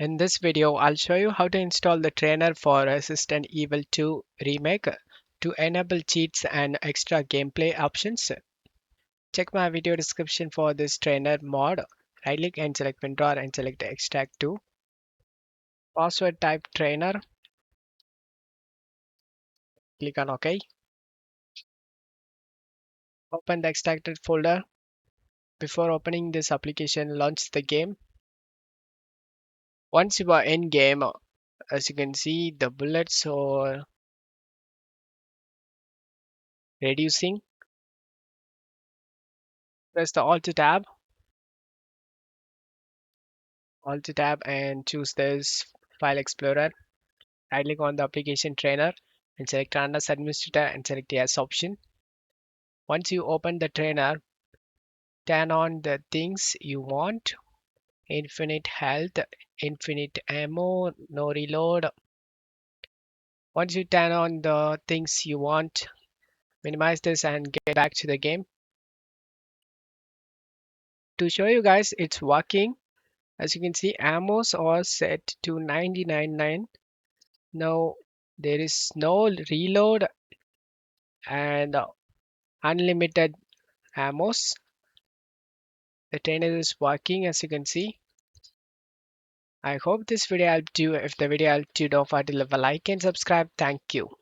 In this video, I'll show you how to install the trainer for Resident Evil 2 Remake to enable cheats and extra gameplay options. Check my video description for this trainer mod. Right click and select WinRAR and select Extract to. Password type trainer. Click on OK. Open the extracted folder. Before opening this application, launch the game. Once you are in game, as you can see, the bullets are reducing. Press the Alt tab and choose this file explorer. Right click on the application trainer and select run as administrator and select yes option. Once you open the trainer, turn on the things you want: infinite health, infinite ammo, no reload. Once you turn on the things you want, minimize this and get back to the game. To show you guys it's working, as you can see, ammos are set to 99.9. Now there is no reload and unlimited ammos. The trainer is working, as you can see. I hope this video helped you. If the video helped you, don't forget to leave a like and subscribe. Thank you.